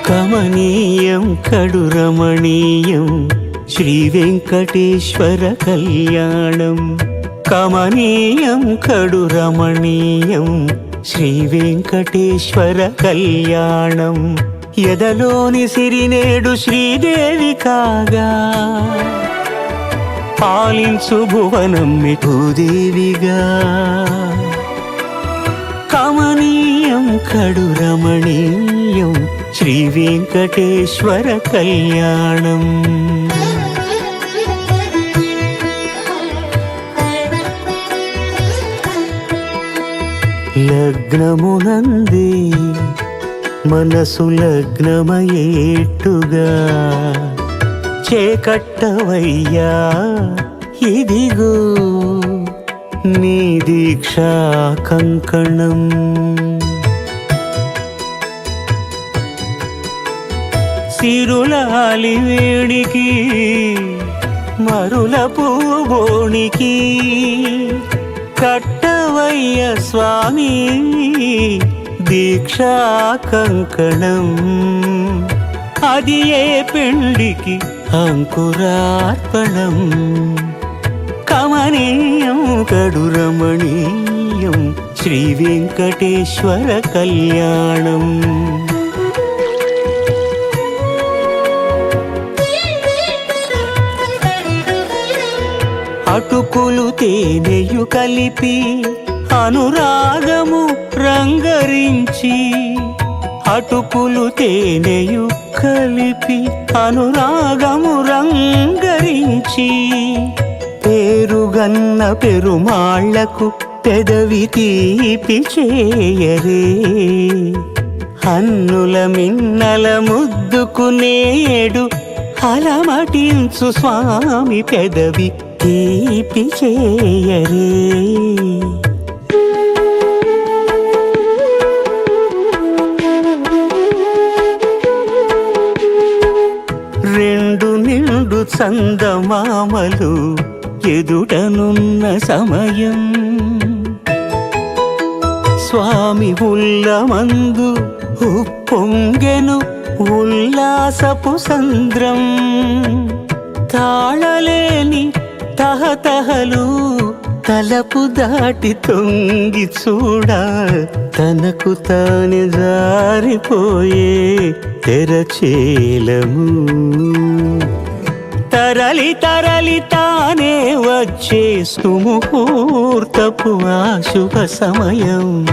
కమనీయం కడు రమణీయం శ్రీ వెంకటేశ్వర కళ్యాణం. కమనీయం కడు రమణీయం శ్రీ వెంకటేశ్వర కళ్యాణం. ఎదలోని సిరినేడు శ్రీదేవి కాగా పాలించు భువనం భూదేవిగా. కమనీయం కడు రమణీయం శ్రీ వెంకటేశ్వర కళ్యాణం. లగ్నమునందే మనసు లగ్నమయేట్టుగా చేకట్టవయ్యా ఇదిగో నీ దీక్షా కంకణం. సిరులాలి వేడికి మరుల పూబోనికి కట్టవయ్య స్వామి దీక్షా కంకణం. అది ఏ పెండికి అంకురార్పణం. కమనీయం కడు రమణీయం శ్రీ వెంకటేశ్వర కళ్యాణం. అటుకులు తేనెయు కలిపి అనురాగము రంగరించి. అటుకులు తేనెయు కలిపి అనురాగము రంగరించి. పేరుగన్న పెరుమాళ్లకు పెదవి తీపి చేయరే. అన్నుల మిన్నల ముద్దుకు నేడు అలమటించు స్వామి పెదవి తీపి చేయరే. రెండు నిండు చందమామలు ఎదుటనున్న సమయం. స్వామి ఉల్లమందు ఉప్పొంగెను ఉల్లాసపు సంద్రం. తాళలేని తహతహలు తలపు దాటి తొంగి చూడ తనకు తానే జారిపోయే తెరచేలము. తరలి తరలి తానే వచ్చే సుముహూర్తపు ఆ శుభ సమయం.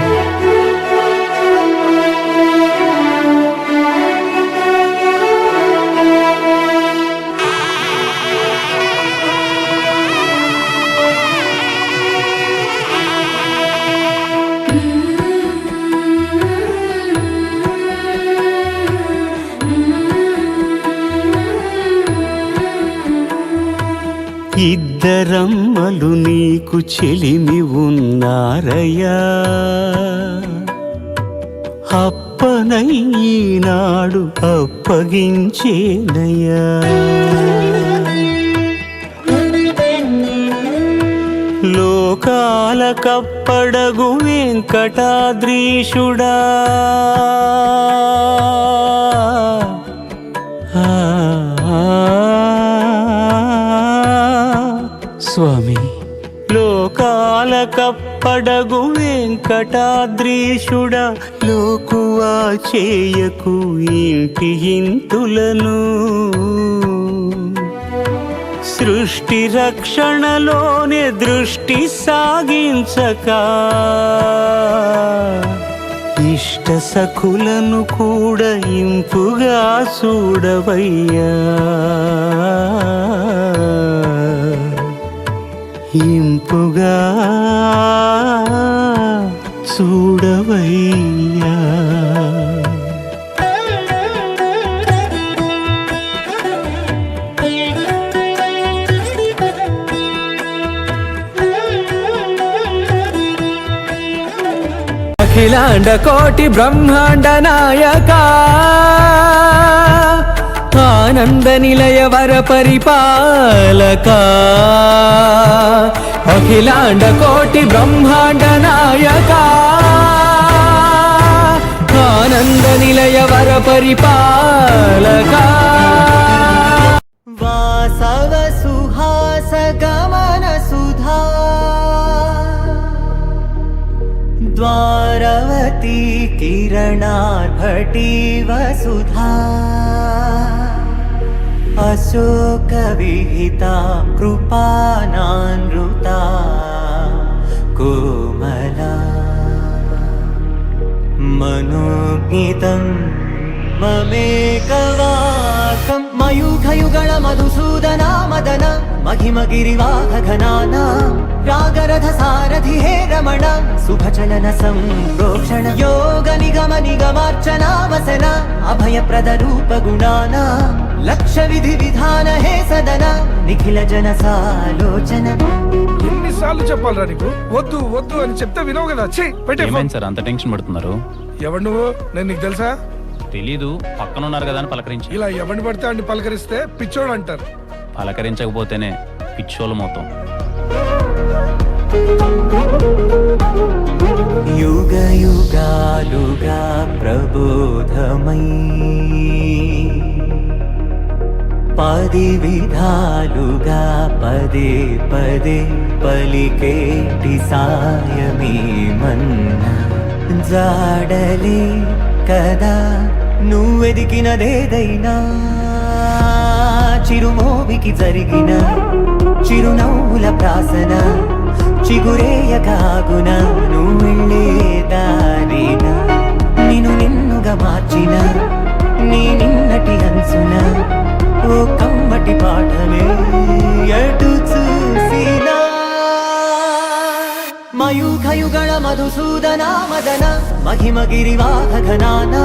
ఇద్దరమ్మలు నీకు చెలిమి ఉన్నారయ్యా. అప్పనయ్యినాడు అప్పగించేనయ్యా. లోకాల కప్పడగు వెంకటాద్రీశుడా. స్వామి లోకాల కప్పడగు వెంకటాద్రీశుడా. లోకువా చేయకు ఇంటి ఇంతులను. సృష్టి రక్షణలోనే దృష్టి సాగించక ఇష్ట సఖులను కూడా ఇంపుగా చూడవయ్యా. ఇంపుగా చూడవయ్యా. అఖిలాండ కోటి బ్రహ్మాండ నాయక ఆనంద నిలయ వర పరిపాలక. అఖిలాండ కోటి బ్రహ్మాండ నాయక ఆనంద నిలయ వర వర పరిపాలక వాసవ సుహాస గమన సుధా ద్వారవతి కిరణార్భటి వసుధా అశోక విహిత కృపానానృతా కోమలా మనోజ్ఞితం మమేకవాకం మయూఖయుగళ మధుసూదన మదన మహిమగిరివాహఘనానా రాగరథ సారథి హే రమణ శుభచలన సంప్రోక్షణ యోగ నిగమ నిగమార్చనా వసన అభయప్రద రూప గుణానా లక్ష విధి విధాన హే సదన నిఖిల జన సాలోచన. ఎన్నిసార్లు చెప్పాలరా నీకు వద్దు వద్దు అని చెప్తే వినవు కదా. ఏమైంది సార్ అంత టెన్షన్ పడుతున్నారు? ఎవడు నువ్వు? నేను నీకు తెలుసా? తెలీదు, పక్కన ఉన్నారు కదా అని పలకరించి. ఇలా ఎవరిని పడితే అన్ని పలకరిస్తే పిచ్చోడు అంటారు. పలకరించకపోతేనే పిచ్చోళ్ళు మొత్తం. యుగ యుగాలుగా ప్రబోధమై పది విధాలుగా పదే పదే పలికేటి సాయమే మన్నా జాడలే కదా నువ్వెదికినదేదైనా చిరుమోవికి జరిగిన చిరునవ్వుల ప్రాసన చిగురేయకాగున నువ్వెళ్ళే దారిన నిన్ను నిన్నుగా మార్చిన నీ నిన్నటి అంచున ఓ కమ్మటి పాఠమే ఎటు చూసినా మయూఖయుగళ మధుసూదన మదన మహిమగిరివాహఘనానా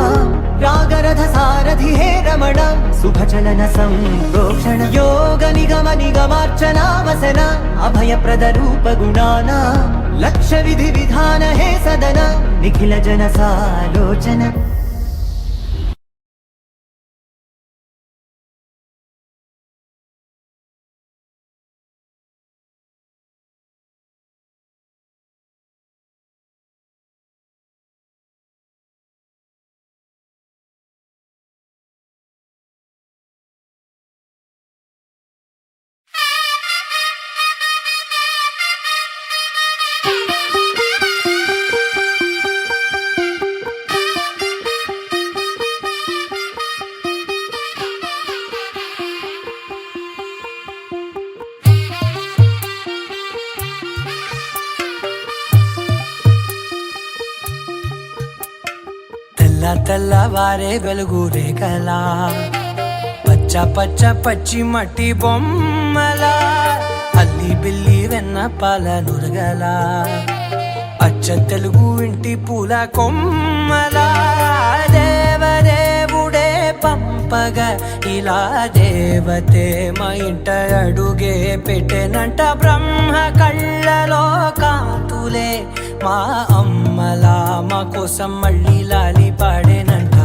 రాగరథ సారథి హే రమణ శుభచలన సంప్రోక్షణ యోగ నిగమ నిగమార్చనా వసన అభయప్రద రూప గుణానా లక్ష విధి విధాన హే సదన నిఖిల జన సాలోచన. తెల్లవారే వెలుగు రేఖలా పచ్చ పచ్చ పచ్చి మట్టి బొమ్మలా అల్లి బిల్లి వెన్న పాల నురగలా అచ్చ తెలుగు ఇంటి పూల కొమ్మలా దేవదేవుడే పంపగా ఇలా దేవతే మా ఇంట అడుగే పెట్టెనంట బ్రహ్మ కళ్ళలో కాంతులే మా అమ్మలా మా కోసం మళ్ళీ లాలి పాడేనంట.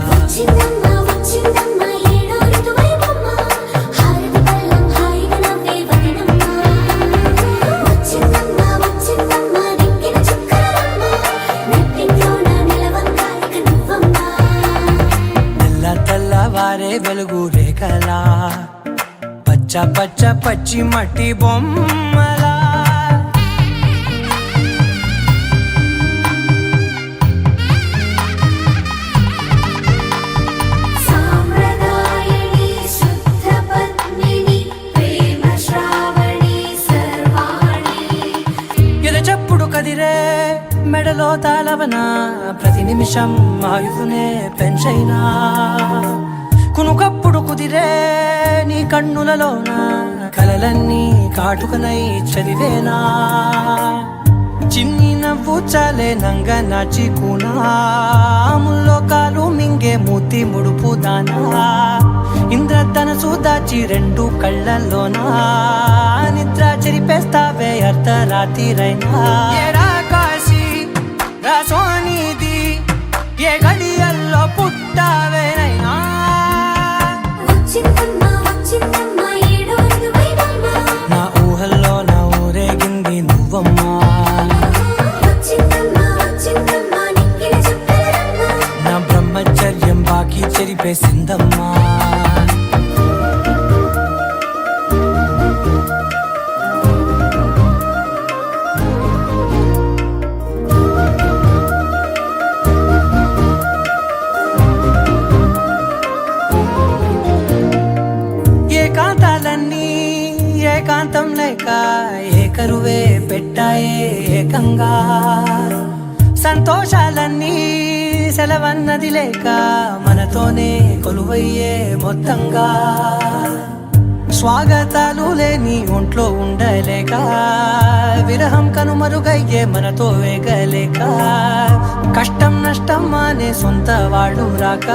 తెల్లవారే వెలుగు రేఖలా పచ్చ పచ్చ పచ్చి మట్టి బొమ్మలా కదిరే మెడలో తాళవన ప్రతి నిమిషం ఆయుధునే పెంచైనా కునుకప్పుడు కుదిరే నీ కన్నులలోన కలలన్నీ కాటుకనై చదివేనా చిన్ని నవ్వు చాలే నంగ నాచి కూనాముల్లో కాలు మింగే మూతి ముడుపు దానా ఇంద్రధనసు దాచి రెండు కళ్ళల్లోనా నిద్ర చెరిపేస్తావే అర్ధరాత్రిరైనా ఏడా కాశీ రాసోనిది ఏ గడియల్లో పుట్టావేనైనా నా ఊహల్లో నా ఊరేగింది నువ్వమ్మా నా బ్రహ్మచర్యం బాకీ చెరి మురిసిందమ్మా. ఏకాంతాలన్నీ ఏకాంతం లేక ఏకరువే పెట్టాయే ఏకంగా, సంతోషాలన్నీ సెలవన్నది లేక మనతోనే కొలువయ్యే మొత్తంగా, స్వాగతాలు లేని ఒంట్లో ఉండలేక విరహం కనుమరుగయ్యే మనతో వేగలేక, కష్టం నష్టం అనే సొంత వాళ్ళు రాక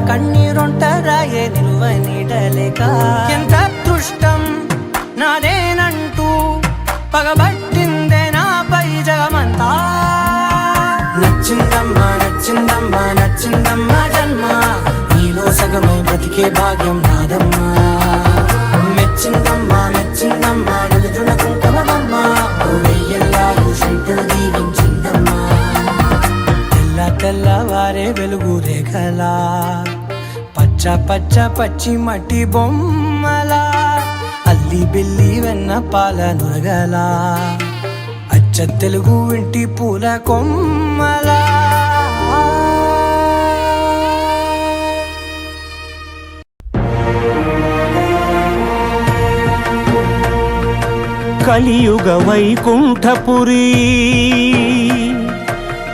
కన్నీరొంటరాయే నిలువ నీడలేక, ఎంత అదృష్టం నాదేనంటూ పగబట్టిందే నాపై జగమంతా. నచ్చిందమ్మా నచ్చిందమ్మా నచ్చిందమ్మా జన్మ, నీలో సగమై బ్రతికే భాగ్యం నాదమ్మా. మెచ్చిందమ్మా మెచ్చిందమ్మా నిలుచున కుంకుమమ్మా, వెయ్యల్లాలు శంకులు దీవించిందమ్మా. తెల్ల తెల్లవారే వెలుగు రేఖలా, పచ్చ పచ్చ పచ్చి మట్టి బొమ్మలా, అల్లి బిల్లి వెన్న పాల నురగలా, అచ్చ తెలుగు ఇంటి పూల కొమ్మలా. కలియుగ వైకుంఠపురి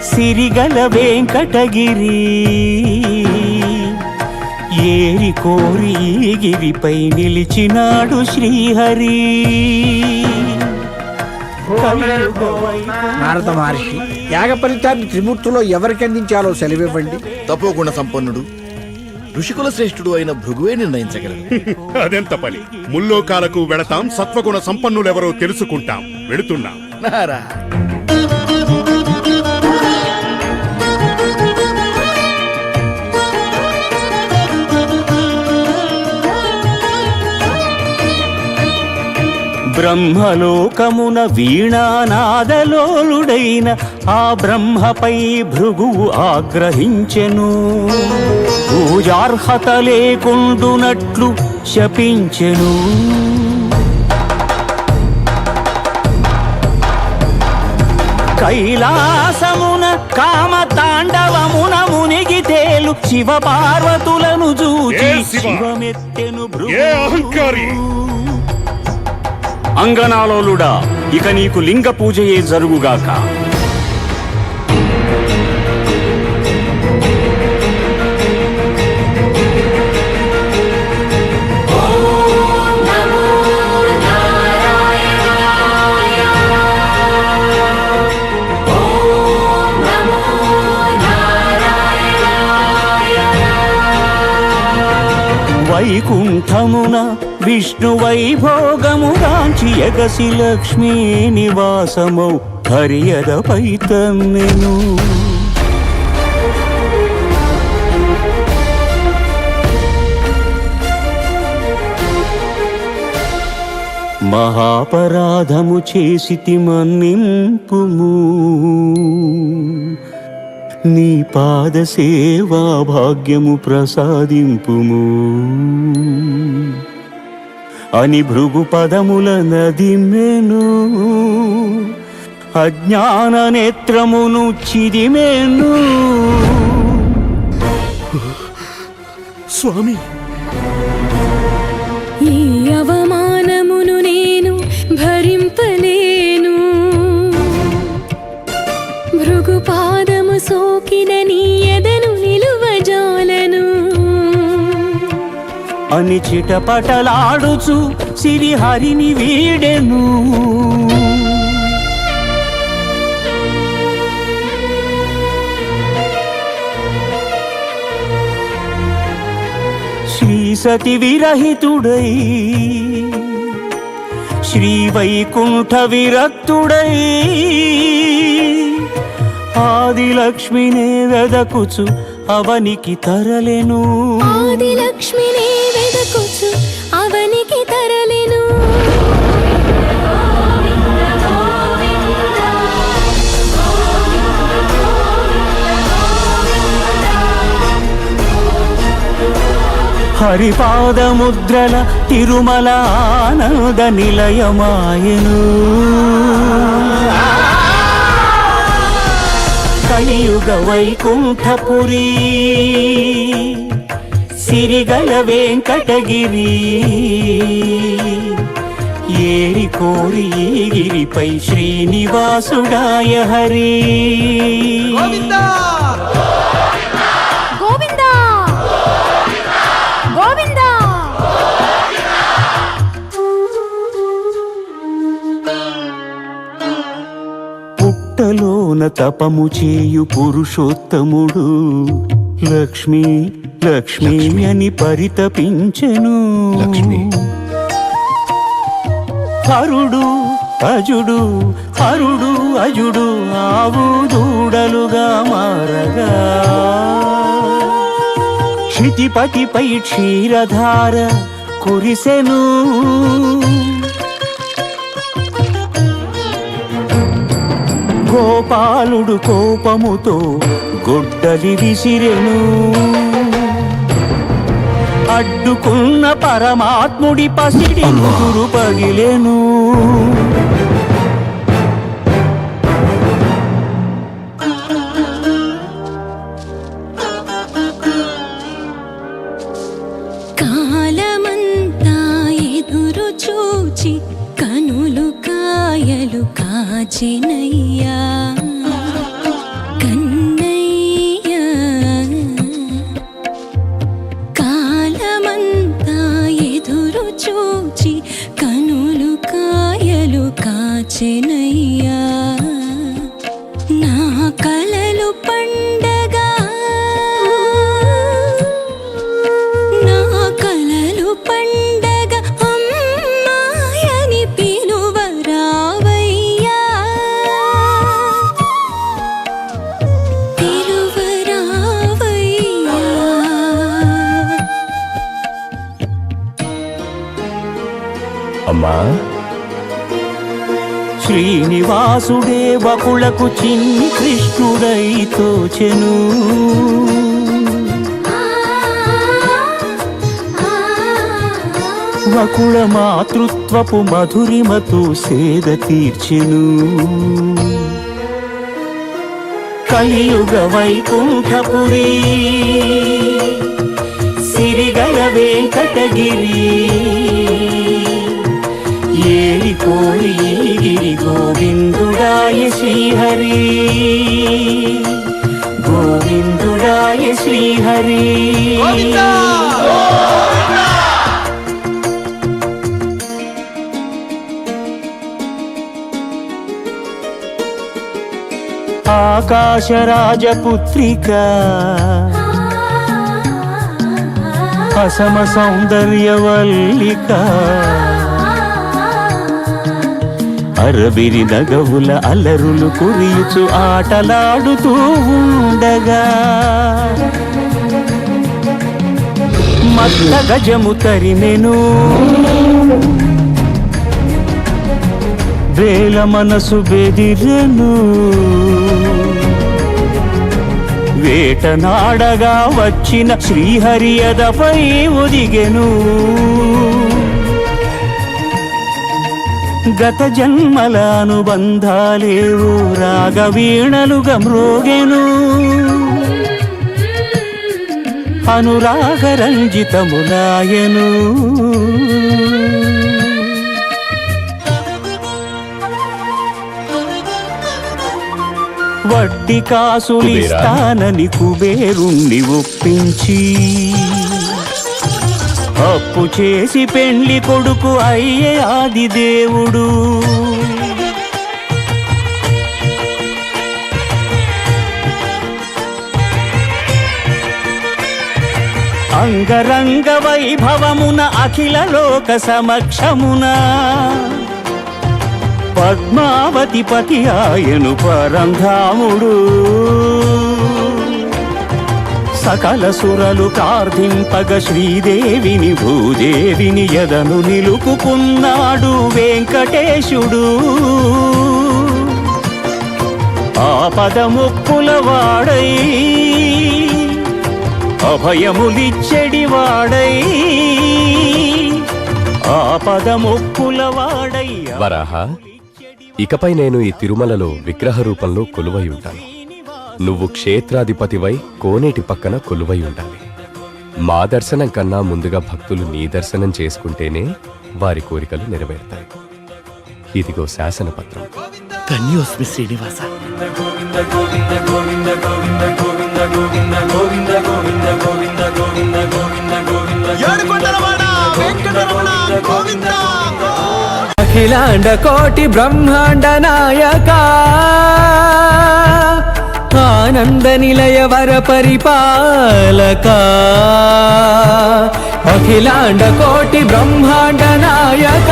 సిరిగల వెంకటగిరి, ఏరి కోరి ఈ గిరిపై నిలిచినాడు శ్రీహరి. నారద మహర్షి, యాగ ఫలితాన్ని త్రిమూర్తులో ఎవరికి అందించాలో సెలవివ్వండి. తపోగుణ సంపన్నుడు ఋషికుల శ్రేష్ఠుడు అయిన భృగువే నిర్ణయించగలరు. అదెంత పని. ముల్లోకాలకు వెళతాం, సత్వగుణ సంపన్నులెవరో తెలుసుకుంటాం. వెళుతున్నాం. నారా బ్రహ్మలోకమున వీణానాదలోలుడైన ఆ బ్రహ్మపై భృగువు ఆగ్రహించెను, పూజార్హత లేకుండునట్లు శపించెను. కైలాసమున కామ తాండవమున మునిగి తేలు శివ పార్వతులను చూచి ఏ శివ? శివమెత్తెను ఏ అహంకారి! అంగనాలోలుడా, ఇక నీకు లింగ పూజయే జరుగుగాక. వైకుంఠమున విష్ణు వైభోగముగాంచి ఎగసి లక్ష్మీ నివాసమౌ హరియదపై తన్నెను. మహాపరాధము చేసితి మన్నింపుము, నీ పాద సేవా భాగ్యము ప్రసాదింపుము అని భృగు పదముల నదిమెను, అజ్ఞాన నేత్రమును చిదిమెను. స్వామి, ఈ అవమానమును నేను భరింపలేను, భృగుపాదము సోకిన నీ ఎదను నిలువజాలను అని చిటపటలాడుచు సిరిహరిని వీడెను. శ్రీ సతి విరహితుడై శ్రీ వైకుంఠ విరక్తుడై ఆదిలక్ష్మినే వెదకుచు అవనికి తరలెను. ఆదిలక్ష్మినే వెదకుచు అవనికి తరలెను. హరిపాదముద్రల తిరుమల ఆనంద నిలయమాయను కలియుగ వైకుంఠపురి సిరిగల వెంకటగిరి ఏరి కోరి ఈ గిరిపై శ్రీనివాసుడాయ హరి గోవిందా గోవిందా పుట్టలోన తపము చేయు పురుషోత్తముడు లక్ష్మీ లక్ష్మీ అని పరితపించెను లక్ష్మి. హరుడు అజుడు హరుడు అజుడు ఆవు దూడలుగా మారగా క్షితిపతిపై క్షీరధార కురిసెను గోపాలుడు కోపముతో గొడ్డలి విసిరెను అడ్డుకున్న పరమాత్ముడి పసిడి కుదురు పగిలెను కాలమంతా ఎదురు చూచి కనులు కాయలు కాచెనయ్యా కన్నయ్యా కాలమంతా ఎదురు చూచి కనులు కాయలు కాచెనయ్యా నా కలలు పండగా నా కలలు పండగ అమ్మాయని పిలువరావయ్యా పిలువరావయ్యా అమ్మా శ్రీనివాసుడే వకులకు చిన్ని కృష్ణుడై తోచెను వకుళ మాతృత్వపు మధురిమతో సేద తీర్చెను కలియుగ వైకుంఠపురి సిరిగల వెంకటగిరి ఏరి కోరి ఈ గిరి గోవిందుడాయ శ్రీహరి గోవిందుడాయ శ్రీహరి ఆకాశరాజపుత్రిక అసమ సౌందర్యవల్లిక అరవిరి నగవుల అలరులు కురియుచు ఆటలాడుతూ ఉండగా మత్త గజము తరిమెను వేల మనసు బెదిరెను వేటనాడగా వచ్చిన శ్రీహరియదపై ఒదిగెను గత జన్మల అనుబంధాలేవో రాగవీణలుగా మ్రోగెను అనురాగరంజితములాయను వడ్డీ కాసులిస్తానని కుబేరుణ్ణి ఒప్పించి అప్పు చేసి పెండ్లి కొడుకు అయ్యే ఆది దేవుడు అంగరంగ వైభవమున అఖిల లోక సమక్షమున పద్మావతి పతి ఆయను పరంధాముడు సకల సురలు ప్రార్థింపగ శ్రీదేవిని భూదేవిని ఎదను నిలుపుకున్నాడు వెంకటేశుడు ఆపద ముక్కుల వాడై అభయములిచ్చడివాడై ఆపదముక్కులవాడై వరాహ, ఇకపై నేను ఈ తిరుమలలో విగ్రహ రూపంలో కొలువై ఉంటాను. నువ్వు క్షేత్రాధిపతివై కోనేటి పక్కన కొలువై ఉండాలి. మా దర్శనం కన్నా ముందుగా భక్తులు నీ దర్శనం చేసుకుంటేనే వారి కోరికలు నెరవేరుతాయి. ఇదిగో శాసనపత్రం. ధన్యోస్మి శ్రీనివాస. అఖిలాండ కోటి బ్రహ్మాండ నాయక ఆనంద నిలయ వర పరిపాలక అఖిలాండ కోటి బ్రహ్మాండ నాయక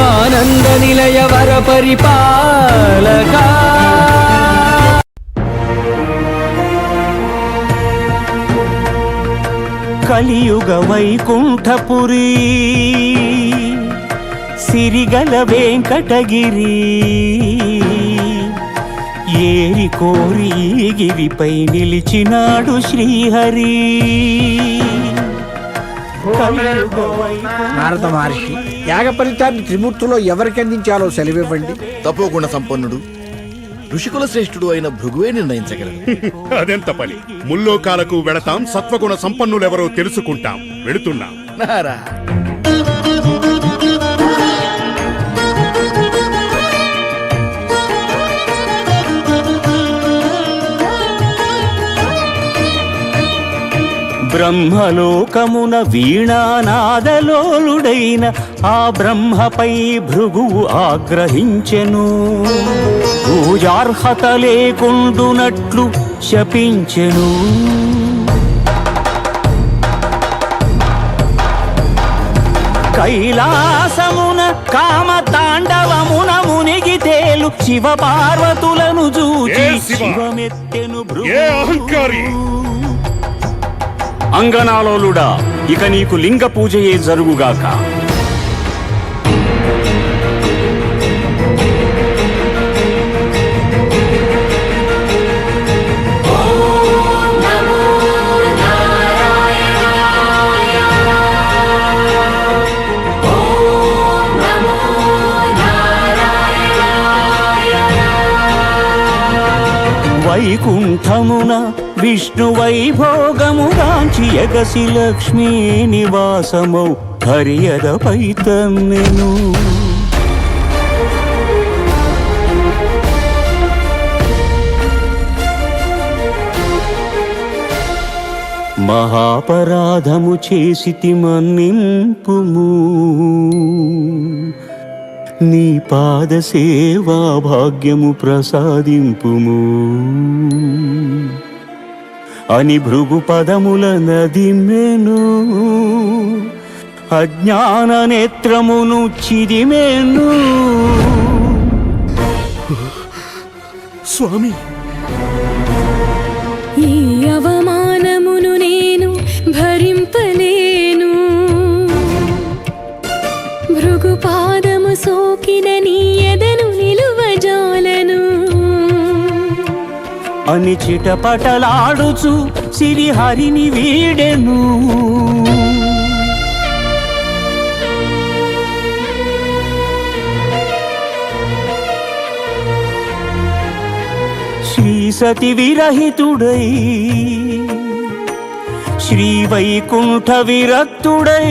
ఆనంద నిలయ వర పరిపాలక కలియుగ వైకుంఠపురి సిరిగల వెంకటగిరి ఏరి కోరి ఈ గిరిపై నిలిచినాడు శ్రీహరి. కలియుగ నారద మహర్షి, యాగ ఫలితాన్ని త్రిమూర్తులో ఎవరికి అందించాలో సెలవివ్వండి. తపోగుణ సంపన్నుడు ఋషికుల శ్రేష్ఠుడు అయిన భృగువే నిర్ణయించగలరు. అదెంత పని. ముల్లోకాలకు వెళతాం, సత్వగుణ సంపన్నులెవరో తెలుసుకుంటాం. వెళుతున్నాం. నారా బ్రహ్మలోకమున వీణానాదలోలుడైన ఆ బ్రహ్మపై భృగువు ఆగ్రహించెను. పూజార్హత లేకుండునట్లు శపించెను. కైలాసమున కామ తాండవమున మునిగి తేలు శివ పార్వతులను చూచి ఏ శివ? శివమెత్తెను ఏ అహంకారి! అంగనాలోలుడా, ఇక నీకు లింగ పూజయే జరుగుగాక. వైకుంఠమున విష్ణు వైభోగముగాంచి ఎగసి లక్ష్మీ నివాసమౌ హరియదపై తన్నెను. మహాపరాధము చేసితి మన్నింపుము, నీ పాద సేవా భాగ్యము ప్రసాదింపుము అని భృగు పదముల నదిమెను. అజ్ఞాన నేత్రమును చిదిమెను. స్వామి, ఈ అవమానమును నేను భరింపలేను. భృగు పాదము సోకిన నీ ఎదను నిలువజాలను అని చిటపటలాడుచు సిరిహరిని వీడెను. శ్రీ సతి విరహితుడై శ్రీ వైకుంఠ విరక్తుడై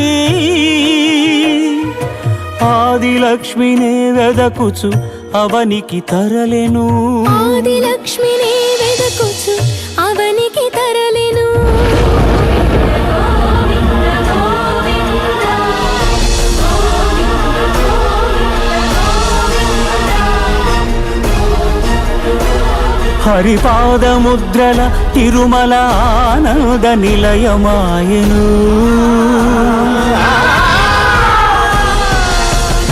ఆదిలక్ష్మినే వెదకుచు అవనికి తరలెను. ఆదిలక్ష్మిని వెదకుచు అవనికి తరలెను. హరిపాదముద్రల తిరుమల ఆనంద నిలయమాయను.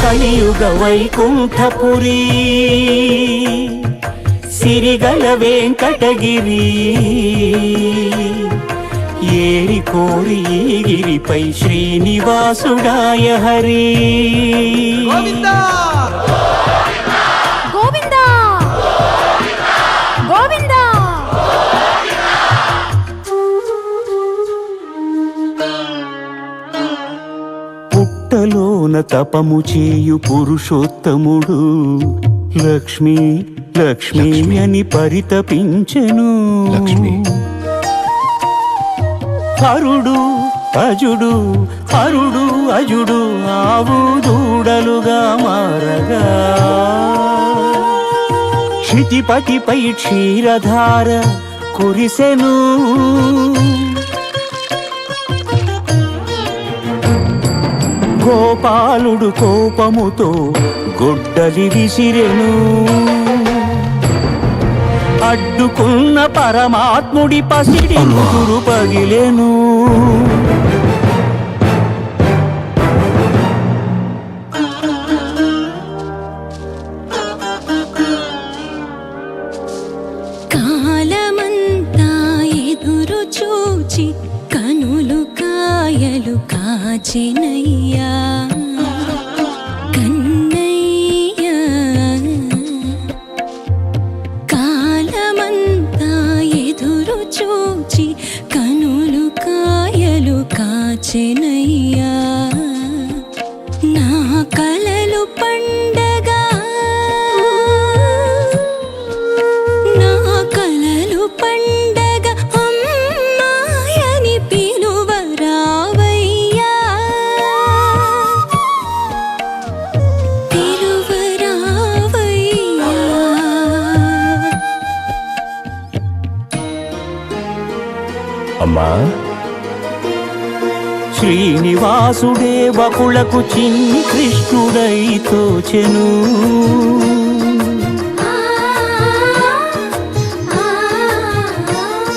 కలియుగ వైకుంఠపురి సిరిగల వెంకటగిరి ఏరి కోరి ఈ గిరిపై శ్రీనివాసుడాయ హరి. గోవిందా గోవిందా గుహలోన తపము చేయు పురుషోత్తముడు లక్ష్మీ లక్ష్మీ అని పరితపించెను. లక్ష్మి హరుడు అజుడు హరుడు అజుడు ఆవు దూడలుగా మారగా క్షితిపతిపై క్షీరధార కురిసెను. గోపాలుడు కోపముతో గొడ్డలి విసిరెను. అడ్డుకున్న పరమాత్ముడి పసిడి ముదురు పగిలెను. కాలమంతా ఎదురు చూచి కనులు కాయలు కాచెనయ్యా కన్నయ్యా. కాలమంతా ఎదురు చూచి కనులు కాయలు కాచెనయ్యా. నా కలలు పండగా నా కలలు పండగ అమ్మాయని పిలువరావయ్యా పిలువరావయ్యా. అమ్మా శ్రీనివాసుడే బకులకు చిన్ని కృష్ణుడై తోచెను.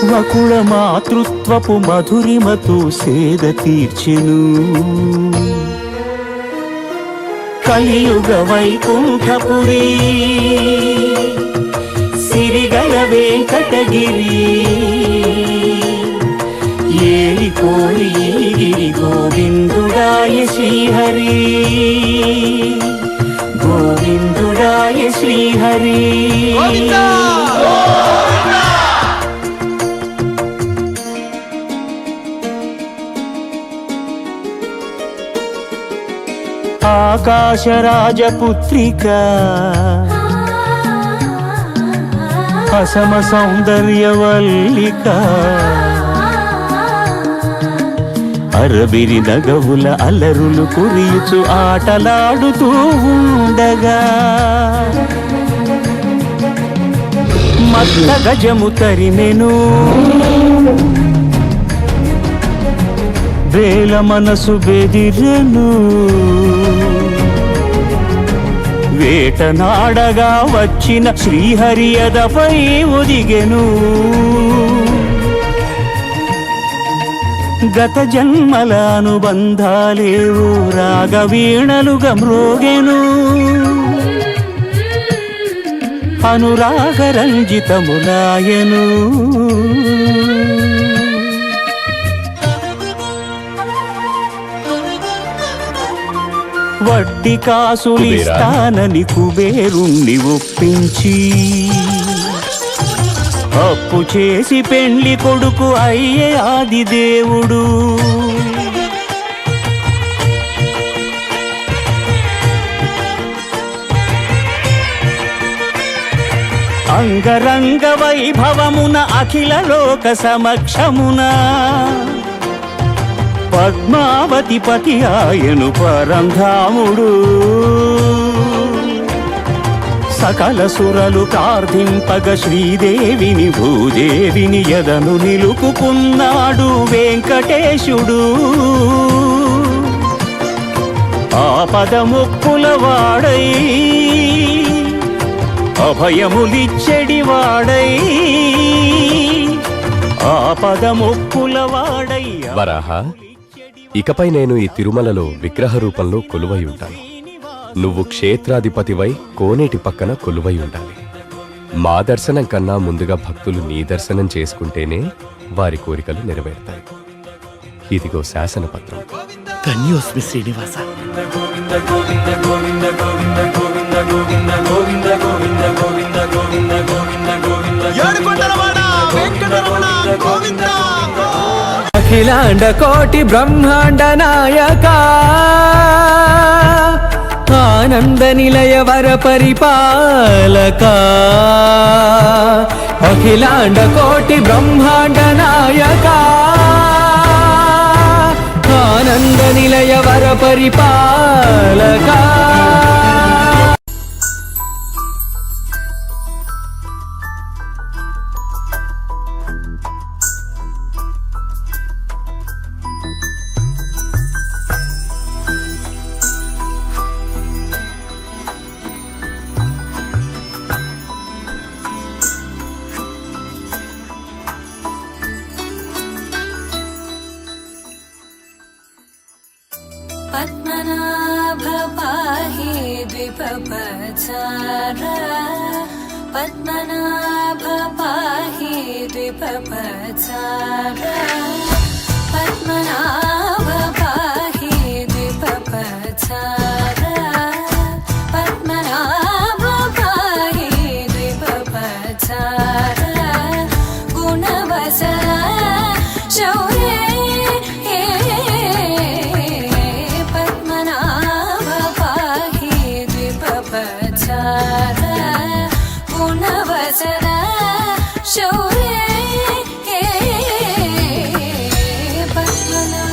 వకుళ మాతృత్వపు మధురిమతో సేద తీర్చెను. కలియుగ వైకుంఠపురి సిరిగల వెంకటగిరి ఏలికోలి గిరి గోవిందుడాయ శ్రీహరి గోవిందుడాయ శ్రీహరి. ఆకాశరాజపుత్రిక అసమ సౌందర్యవల్లిక అరబిరి నగవుల అలరులు కురియుచు ఆటలాడుతూ ఉండగా మత్త గజము తరిమెను. వేల మనసు బెదిరెను. వేటనాడగా వచ్చిన శ్రీహరియదపై ఒదిగెను. గత జన్మల అనుబంధాలేవు రాగవీణలుగా మ్రోగెను. అనురాగరంజితములాయను. వడ్డీ కాసులిస్తానని కుబేరుణ్ణి ఒప్పించి అప్పు చేసి పెండ్లి కొడుకు అయ్యే ఆదిదేవుడు. అంగరంగ వైభవమున అఖిల లోక సమక్షమున పద్మావతి పతి ఆయను పరంధాముడు. సకల సురలు ప్రార్థింపగ శ్రీదేవిని భూదేవిని ఎదను నిలుపుకున్నాడు వెంకటేశుడు. ఆపదముక్కుల వాడై అభయములిచ్చెడి వాడై ఆపదముక్కుల వాడై. వరాహ ఇకపై నేను ఈ తిరుమలలో విగ్రహ రూపంలో కొలువై ఉంటాను. నువ్వు క్షేత్రాధిపతివై కోనేటి పక్కన కొలువై ఉండాలి. మా దర్శనం కన్నా ముందుగా భక్తులు నీ దర్శనం చేసుకుంటేనే వారి కోరికలు నెరవేరుతాయి. ఇదిగో శాసనపత్రం. ధన్యోస్మి శ్రీనివాస. అఖిలాండ కోటి బ్రహ్మాండ నాయక ఆనంద నిలయ వర పరిపాలక అఖిలాండ కోటి బ్రహ్మాండ నాయక ఆనంద నిలయ వర పరిపాలక పద్మనాభ పాహి ద్విపపచార పద్మనాభ పాహి ద్విపపచార పద్మనాభ పాహి ద్విపపచార పద్మనాభ పాహి ద్విపపచార గుణవసర శౌర్య గుణవసర శౌర్య పద్మనాభ